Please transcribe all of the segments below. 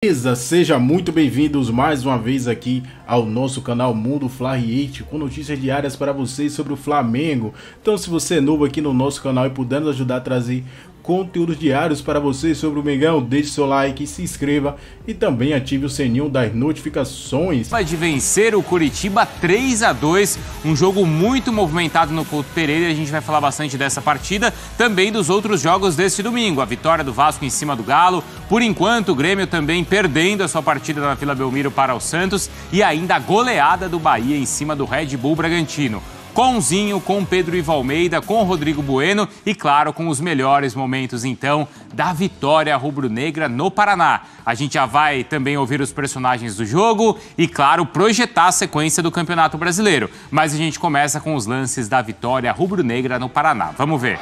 Beleza, sejam muito bem-vindos mais uma vez aqui ao nosso canal Mundo Fla-React, com notícias diárias para vocês sobre o Flamengo. Então, se você é novo aqui no nosso canal e puder nos ajudar a trazer conteúdos diários para vocês sobre o Mengão, deixe seu like, se inscreva e também ative o sininho das notificações. De vencer o Curitiba 3-2, um jogo muito movimentado no Couto Pereira, e a gente vai falar bastante dessa partida, também dos outros jogos deste domingo, a vitória do Vasco em cima do Galo, por enquanto o Grêmio também perdendo a sua partida na Vila Belmiro para o Santos e ainda a goleada do Bahia em cima do Red Bull Bragantino. Com Zinho, com Pedro Ivo Almeida, com Rodrigo Bueno e, claro, com os melhores momentos, então, da vitória rubro-negra no Paraná. A gente já vai também ouvir os personagens do jogo e, claro, projetar a sequência do Campeonato Brasileiro. Mas a gente começa com os lances da vitória rubro-negra no Paraná. Vamos ver.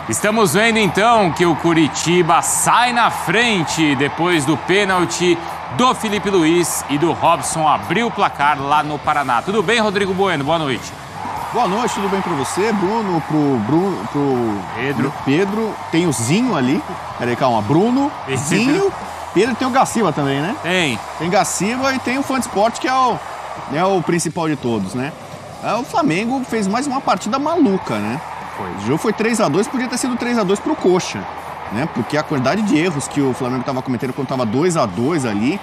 Estamos vendo, então, que o Curitiba sai na frente depois do pênalti do Felipe Luiz e do Robson abriu o placar lá no Paraná. Tudo bem, Rodrigo Bueno? Boa noite. Boa noite, tudo bem pra você, Bruno, pro Pedro, tem o Zinho ali, peraí, calma, Bruno, Zinho, Pedro, tem o Gaciba também, né? Tem Gaciba e tem o Fã de Esporte, que é o principal de todos, né? O Flamengo fez mais uma partida maluca, né? O jogo foi 3-2, podia ter sido 3-2 pro Coxa, né? Porque a quantidade de erros que o Flamengo estava cometendo quando estava 2-2 ali,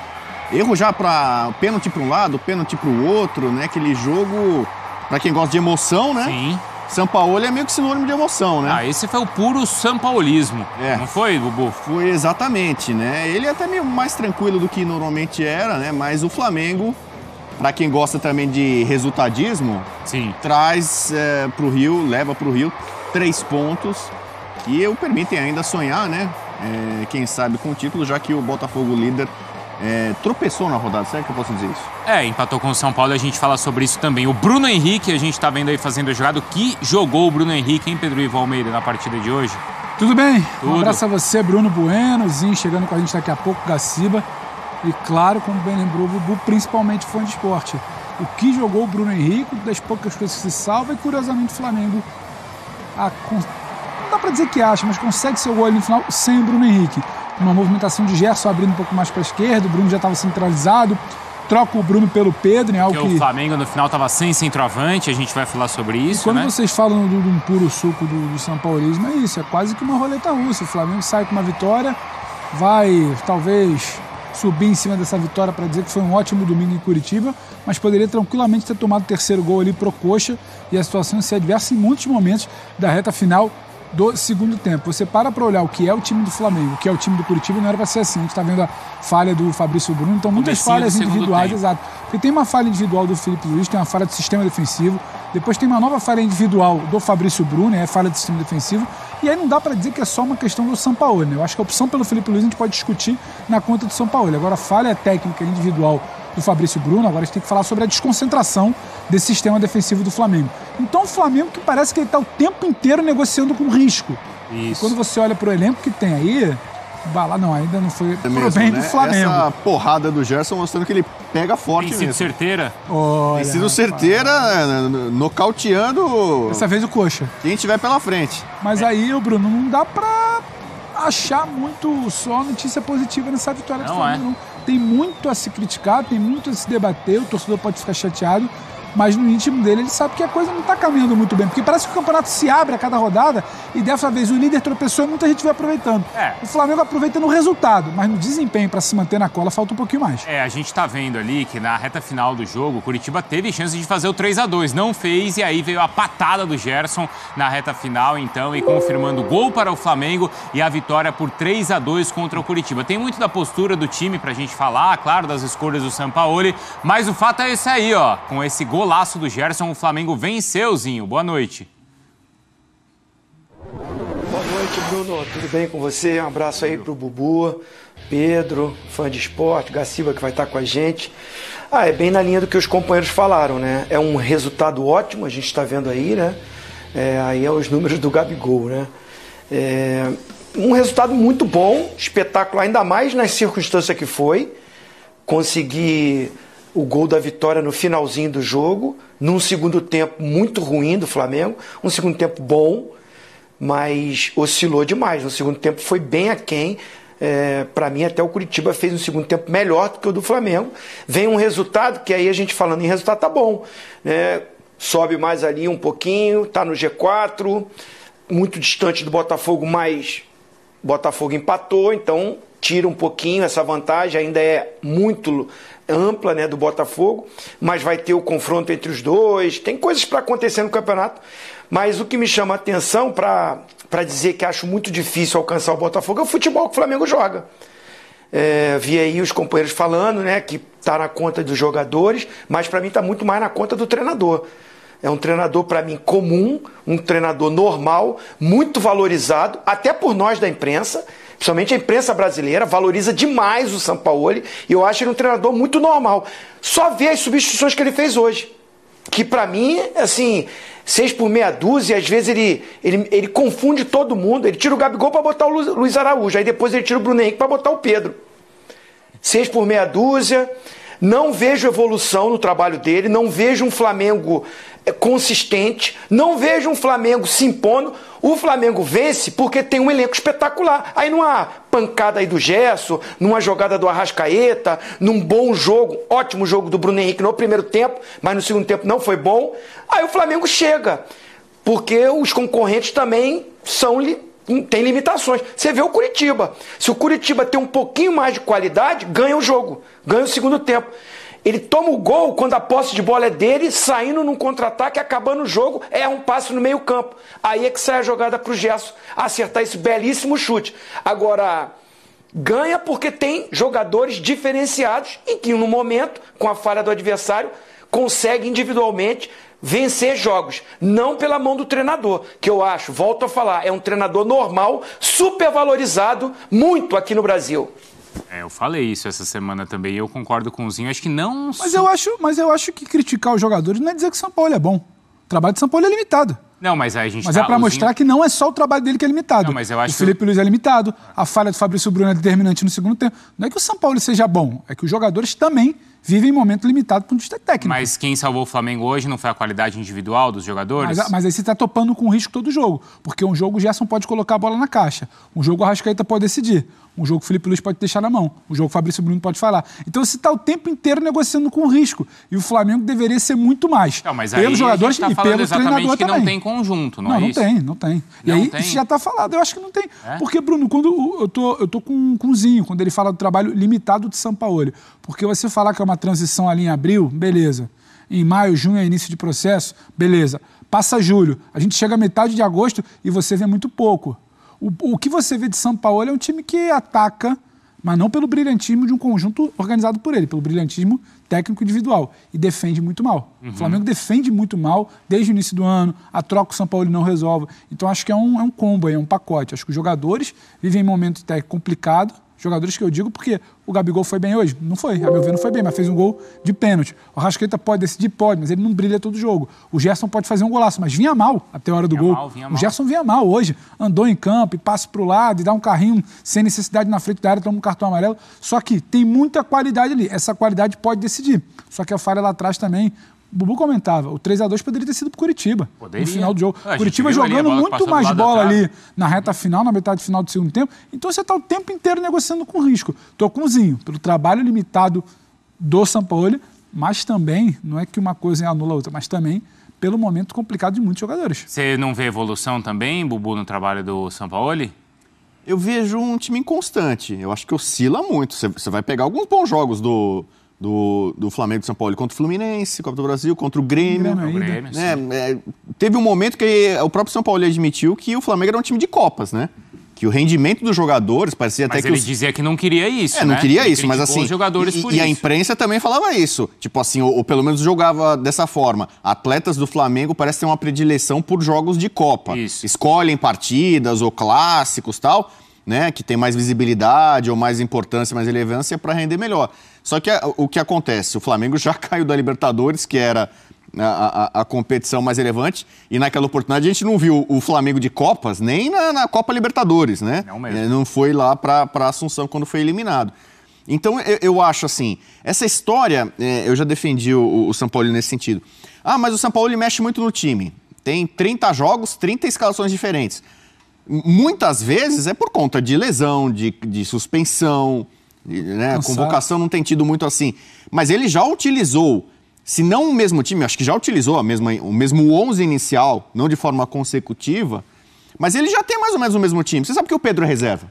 erro já para pênalti para um lado, pênalti para o outro, né? Aquele jogo, para quem gosta de emoção, né? Sim. Sampaoli é meio que sinônimo de emoção, né? Esse foi o puro sampaolismo, não foi, Bubu? Foi exatamente, né? Ele é até meio mais tranquilo do que normalmente era, né? Mas o Flamengo, para quem gosta também de resultadismo, traz pro Rio, leva pro Rio 3 pontos que o permitem ainda sonhar, né? Quem sabe com o título, já que o Botafogo líder tropeçou na rodada, será que eu posso dizer isso? Empatou com o São Paulo, a gente fala sobre isso também. O Bruno Henrique, a gente tá vendo aí fazendo a jogada. Que jogou o Bruno Henrique, hein, Pedro Ivo Almeida, na partida de hoje? Tudo bem? Um abraço a você, Bruno Bueno, Zinho chegando com a gente daqui a pouco, Gaciba. E claro, como bem lembrou o Bubu, principalmente Fã de Esporte. O que jogou o Bruno Henrique, das poucas coisas que se salva, e curiosamente o Flamengo, não dá pra dizer que acha, mas consegue seu gol ali no final sem o Bruno Henrique. Uma movimentação de Gerson abrindo um pouco mais para a esquerda, o Bruno já estava centralizado, troca o Bruno pelo Pedro, né? Algo que o Flamengo no final estava sem centroavante, a gente vai falar sobre isso, e quando vocês falam de um puro suco do sampaulismo, é isso, é quase que uma roleta russa. O Flamengo sai com uma vitória, vai talvez subir em cima dessa vitória para dizer que foi um ótimo domingo em Curitiba, mas poderia tranquilamente ter tomado o terceiro gol ali pro Coxa e a situação ser adversa em muitos momentos da reta final do segundo tempo. Você para olhar o que é o time do Flamengo, o que é o time do Curitiba, não era para ser assim. A gente está vendo a falha do Fabrício Bruno, então muitas falhas individuais, exato. Porque tem uma falha individual do Felipe Luiz, tem uma falha do sistema defensivo, depois tem uma nova falha individual do Fabrício Bruno, falha do sistema defensivo, e aí não dá para dizer que é só uma questão do Sampaoli, né? Eu acho que a opção pelo Felipe Luiz a gente pode discutir na conta do Sampaoli. Agora, a falha técnica individual do Fabrício Bruno, agora a gente tem que falar sobre a desconcentração desse sistema defensivo do Flamengo. Então o Flamengo que parece que ele está o tempo inteiro negociando com risco. Isso. E quando você olha para o elenco que tem aí, ainda não foi pro bem do Flamengo. Essa porrada do Gerson mostrando que ele pega forte mesmo. Tem sido certeira. Tem sido certeira, nocauteando dessa vez o Coxa. Quem tiver pela frente. Mas aí, Bruno, não dá para achar muito só notícia positiva nessa vitória do Flamengo. Não. Tem muito a se criticar, tem muito a se debater, o torcedor pode ficar chateado, mas no íntimo dele ele sabe que a coisa não está caminhando muito bem, porque parece que o campeonato se abre a cada rodada e dessa vez o líder tropeçou e muita gente vai aproveitando. O Flamengo aproveita no resultado, mas no desempenho para se manter na cola falta um pouquinho mais. A gente está vendo ali que na reta final do jogo o Curitiba teve chance de fazer o 3-2, não fez, e aí veio a patada do Gerson na reta final, então, e confirmando o gol para o Flamengo e a vitória por 3-2 contra o Curitiba. Tem muito da postura do time pra gente falar, claro, das escolhas do Sampaoli, mas o fato é esse aí, ó, com esse golaço do Gerson, o Flamengo venceu, Zinho. Boa noite. Boa noite, Bruno. Tudo bem com você? Um abraço aí pro Bubu, Pedro, Fã de Esporte, Gaciba que vai estar com a gente. É bem na linha do que os companheiros falaram, né? É um resultado ótimo, a gente está vendo aí, né? Aí é os números do Gabigol, né? Um resultado muito bom, espetacular, ainda mais nas circunstâncias que foi. Conseguir o gol da vitória no finalzinho do jogo, num segundo tempo muito ruim do Flamengo, um segundo tempo bom, mas oscilou demais. No segundo tempo foi bem aquém Para mim, até o Curitiba fez um segundo tempo melhor do que o do Flamengo. Vem um resultado que aí a gente falando em resultado tá bom, né? Sobe mais ali um pouquinho, tá no G4, muito distante do Botafogo, mas Botafogo empatou, então tira um pouquinho essa vantagem, ainda é muito ampla, né, do Botafogo, mas vai ter o confronto entre os dois, tem coisas para acontecer no campeonato, mas o que me chama a atenção para dizer que acho muito difícil alcançar o Botafogo é o futebol que o Flamengo joga. Vi aí os companheiros falando, né, que está na conta dos jogadores, mas para mim está muito mais na conta do treinador. É um treinador, para mim, comum, um treinador normal, muito valorizado, até por nós da imprensa, principalmente a imprensa brasileira, valoriza demais o Sampaoli, e eu acho ele um treinador muito normal. Só ver as substituições que ele fez hoje, que para mim, assim, 6 por meia dúzia, às vezes ele confunde todo mundo, ele tira o Gabigol para botar o Luiz Araújo, aí depois ele tira o Bruno Henrique para botar o Pedro. 6 por meia dúzia, não vejo evolução no trabalho dele, não vejo um Flamengo consistente, não vejo um Flamengo se impondo. O Flamengo vence porque tem um elenco espetacular. Aí numa pancada aí do Gerson, numa jogada do Arrascaeta, num bom jogo, ótimo jogo do Bruno Henrique no primeiro tempo, mas no segundo tempo não foi bom, aí o Flamengo chega, porque os concorrentes também tem limitações. Você vê o Curitiba. Se o Curitiba tem um pouquinho mais de qualidade, ganha o jogo, ganha o segundo tempo. Ele toma o gol quando a posse de bola é dele, saindo num contra-ataque, acabando o jogo, erra um passe no meio campo. Aí é que sai a jogada para o Gerson acertar esse belíssimo chute. Agora, ganha porque tem jogadores diferenciados e que no momento, com a falha do adversário, consegue individualmente vencer jogos, não pela mão do treinador, que eu acho, volto a falar, é um treinador normal, super valorizado, muito aqui no Brasil. Eu falei isso essa semana também, e eu concordo com o Zinho, acho que não... Mas eu acho que criticar os jogadores não é dizer que o São Paulo é bom. O trabalho de São Paulo é limitado. Não, mas aí a gente Mas é pra mostrar que não é só o trabalho dele que é limitado. Não, mas eu acho o Felipe Luiz é limitado, a falha do Fabrício Bruno é determinante no segundo tempo. Não é que o São Paulo seja bom, é que os jogadores também vivem em momento limitado com o técnico. Mas quem salvou o Flamengo hoje não foi a qualidade individual dos jogadores? Mas aí você está topando com o risco todo jogo. Porque um jogo o Gerson pode colocar a bola na caixa. Um jogo o Arrascaeta pode decidir. Um jogo o Felipe Luiz pode deixar na mão. Um jogo o Fabrício Bruno pode falar. Então você está o tempo inteiro negociando com o risco. E o Flamengo deveria ser muito mais. Não, mas pelos jogadores tá e pelo treinador que também. Não tem conjunto, não é isso? Não tem. E aí isso já está falado. Eu acho que não tem. É? Porque, Bruno, quando eu tô com o Zinho, quando ele fala do trabalho limitado de Sampaoli. Porque você falar que é uma transição ali em abril, beleza. Em maio, junho é início de processo, beleza. Passa julho, a gente chega a metade de agosto e você vê muito pouco. O que você vê de Sampaoli é um time que ataca, mas não pelo brilhantismo de um conjunto organizado por ele, pelo brilhantismo técnico individual. E defende muito mal. O Flamengo defende muito mal desde o início do ano, a troca o Sampaoli não resolve. Então acho que é um combo aí, é um pacote. Acho que os jogadores vivem em momento técnico complicado. Jogadores que eu digo porque o Gabigol foi bem hoje. Não foi, a meu ver não foi bem, mas fez um gol de pênalti. O Arrascaeta pode decidir? Pode, mas ele não brilha todo jogo. O Gerson pode fazer um golaço, mas vinha mal até a hora do gol. O Gerson vinha mal hoje. Andou em campo e passa pro lado e dá um carrinho sem necessidade na frente da área, toma um cartão amarelo. Só que tem muita qualidade ali. Essa qualidade pode decidir. Só que a falha lá atrás também... O Bubu comentava, o 3-2 poderia ter sido pro Curitiba, no final do jogo. Curitiba jogando muito mais bola ali na reta final, na metade final do segundo tempo. Então você está o tempo inteiro negociando com risco. Tô com o Zinho, pelo trabalho limitado do Sampaoli, mas também, não é que uma coisa anula a outra, mas também pelo momento complicado de muitos jogadores. Você não vê evolução também, Bubu, no trabalho do Sampaoli? Eu vejo um time inconstante. Eu acho que oscila muito. Você vai pegar alguns bons jogos do Flamengo de São Paulo contra o Fluminense, Copa do Brasil, contra o Grêmio. Teve um momento que o próprio São Paulo admitiu que o Flamengo era um time de Copas, né? Que o rendimento dos jogadores parecia até que... Mas ele dizia que não queria isso, né? Não queria isso, mas assim... Os jogadores por e isso. A imprensa também falava isso. Tipo assim, ou pelo menos jogava dessa forma. Atletas do Flamengo parecem ter uma predileção por jogos de Copa. Isso. Escolhem partidas ou clássicos e tal, né? Que tem mais visibilidade ou mais importância, mais relevância para render melhor. Só que o que acontece? O Flamengo já caiu da Libertadores, que era a competição mais relevante, e naquela oportunidade a gente não viu o Flamengo de Copas, nem na Copa Libertadores, né? Não mesmo. Ele não foi lá para Assunção quando foi eliminado. Então eu acho assim, essa história, eu já defendi o São Paulo nesse sentido. Mas o São Paulo mexe muito no time. Tem 30 jogos, 30 escalações diferentes. muitas vezes é por conta de lesão, de suspensão, né? A convocação não tem tido muito assim. Mas ele já utilizou, se não o mesmo time, acho que já utilizou o mesmo 11 inicial, não de forma consecutiva, mas ele já tem mais ou menos o mesmo time. Você sabe que o Pedro é reserva?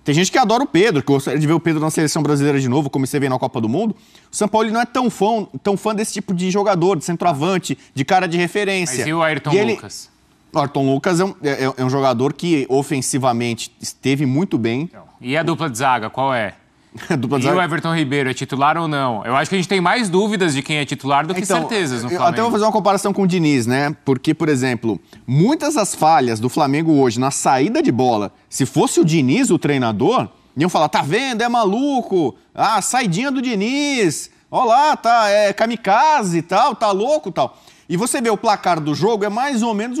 Tem gente que adora o Pedro, que gostaria de ver o Pedro na seleção brasileira de novo, como você vê na Copa do Mundo. O São Paulo não é tão fã desse tipo de jogador, de centroavante, de cara de referência. Mas e o Ayrton Lucas? O Ayrton Lucas é um jogador que ofensivamente esteve muito bem. E a dupla de zaga, qual é? E o Everton Ribeiro, é titular ou não? Eu acho que a gente tem mais dúvidas de quem é titular do que certezas no Flamengo. Eu até vou fazer uma comparação com o Diniz, né? Porque, por exemplo, muitas das falhas do Flamengo hoje na saída de bola, se fosse o Diniz o treinador, iam falar, tá vendo, é maluco, saidinha do Diniz, ó lá, tá, é kamikaze e tal, tá louco e tal. E você vê o placar do jogo, é mais ou menos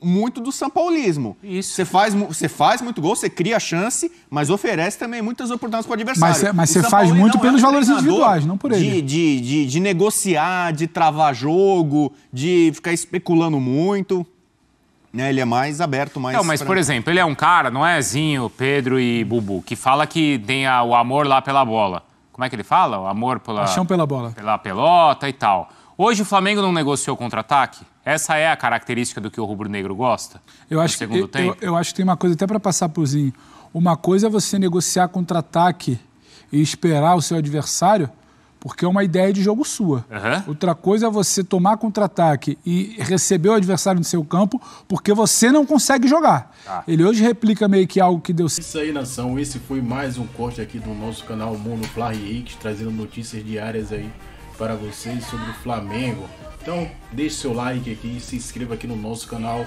muito do sampaulismo. Isso. Você faz muito gol, você cria chance, mas oferece também muitas oportunidades para o adversário. Mas você faz muito pelos valores individuais, não por ele. De negociar, de travar jogo, de ficar especulando muito. Né? Ele é mais aberto, mais... Não, mas, por exemplo, ele é um cara, não é Zinho, Pedro e Bubu, que fala que tem o amor lá pela bola. Como é que ele fala? O amor pela... Paixão pela bola. Pela pelota e tal. Hoje o Flamengo não negociou contra-ataque? Essa é a característica do que o rubro-negro gosta? Eu acho que tem uma coisa até para passar por Zinho. Uma coisa é você negociar contra-ataque e esperar o seu adversário, porque é uma ideia de jogo sua. Outra coisa é você tomar contra-ataque e receber o adversário no seu campo, porque você não consegue jogar. Ele hoje replica meio que algo que deu... Isso aí, nação. Esse foi mais um corte aqui do nosso canal Mundo Fla React, trazendo notícias diárias aí para vocês sobre o Flamengo. Então deixe seu like aqui, se inscreva aqui no nosso canal,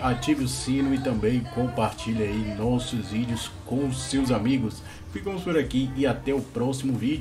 ative o sino e também compartilhe aí nossos vídeos com seus amigos. Ficamos por aqui e até o próximo vídeo.